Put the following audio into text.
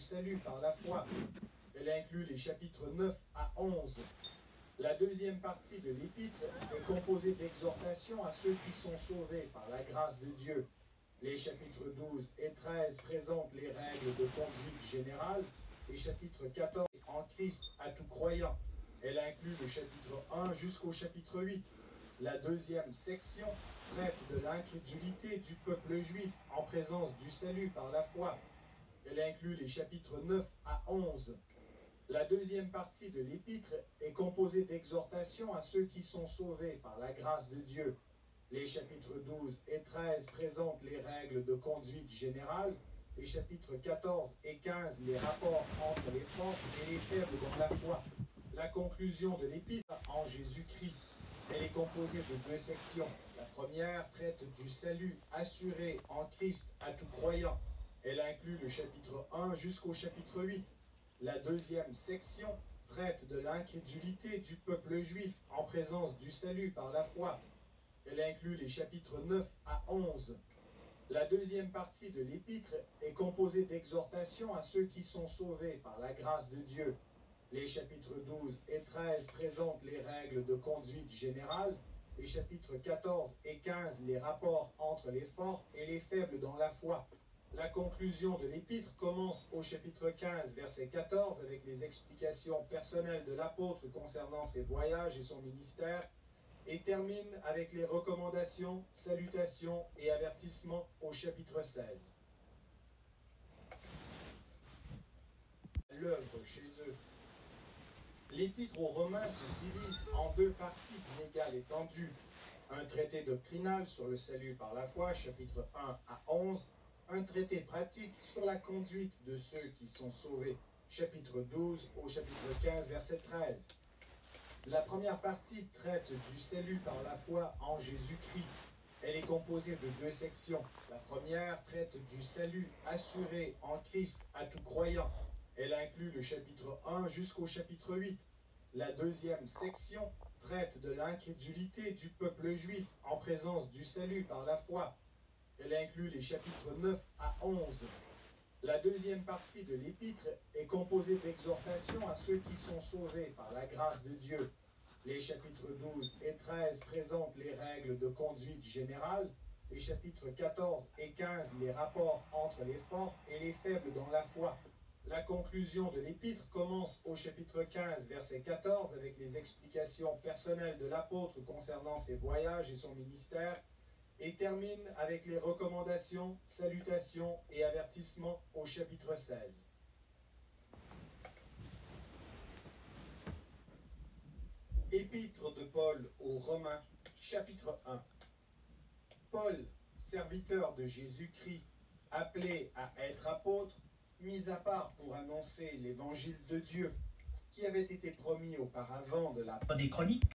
salut par la foi. Elle inclut les chapitres 9 à 11. La deuxième partie de l'épître est composée d'exhortations à ceux qui sont sauvés par la grâce de Dieu. Les chapitres 12 et 13 présentent les règles de conduite générale. Les chapitres 14 en Christ à tout croyant. Elle inclut le chapitre 1 jusqu'au chapitre 8. La deuxième section traite de l'incrédulité du peuple juif en présence du salut par la foi. Elle inclut les chapitres 9 à 11. La deuxième partie de l'épître est composée d'exhortations à ceux qui sont sauvés par la grâce de Dieu. Les chapitres 12 et 13 présentent les règles de conduite générale. Les chapitres 14 et 15, les rapports entre les forts et les faibles dans la foi. La conclusion de l'épître en Jésus-Christ. Elle est composée de deux sections. La première traite du salut assuré en Christ à tout croyant. Elle inclut le chapitre 1 jusqu'au chapitre 8. La deuxième section traite de l'incrédulité du peuple juif en présence du salut par la foi. Elle inclut les chapitres 9 à 11. La deuxième partie de l'épître est composée d'exhortations à ceux qui sont sauvés par la grâce de Dieu. Les chapitres 12 et 13 présentent les règles de conduite générale. Les chapitres 14 et 15, les rapports entre les forts et les faibles dans la foi. La conclusion de l'épître commence au chapitre 15, verset 14, avec les explications personnelles de l'apôtre concernant ses voyages et son ministère, et termine avec les recommandations, salutations et avertissements au chapitre 16. L'œuvre chez eux. L'épître aux Romains se divise en deux parties d'inégale étendue. Un traité doctrinal sur le salut par la foi, chapitre 1 à 11, un traité pratique sur la conduite de ceux qui sont sauvés, chapitre 12 au chapitre 15, verset 13. La première partie traite du salut par la foi en Jésus-Christ. Elle est composée de deux sections. La première traite du salut assuré en Christ à tout croyant. Elle inclut le chapitre 1 jusqu'au chapitre 8. La deuxième section traite de l'incrédulité du peuple juif en présence du salut par la foi. Elle inclut les chapitres 9 à 11. La deuxième partie de l'épître est composée d'exhortations à ceux qui sont sauvés par la grâce de Dieu. Les chapitres 12 et 13 présentent les règles de conduite générale. Les chapitres 14 et 15, les rapports entre les forts et les faibles dans la foi. La conclusion de l'épître commence au chapitre 15, verset 14, avec les explications personnelles de l'apôtre concernant ses voyages et son ministère, et termine avec les recommandations, salutations et avertissements au chapitre 16. Épître de Paul aux Romains, chapitre 1. Paul, serviteur de Jésus-Christ, appelé à être apôtre, mis à part pour annoncer l'évangile de Dieu, qui avait été promis auparavant de la part des Chroniques,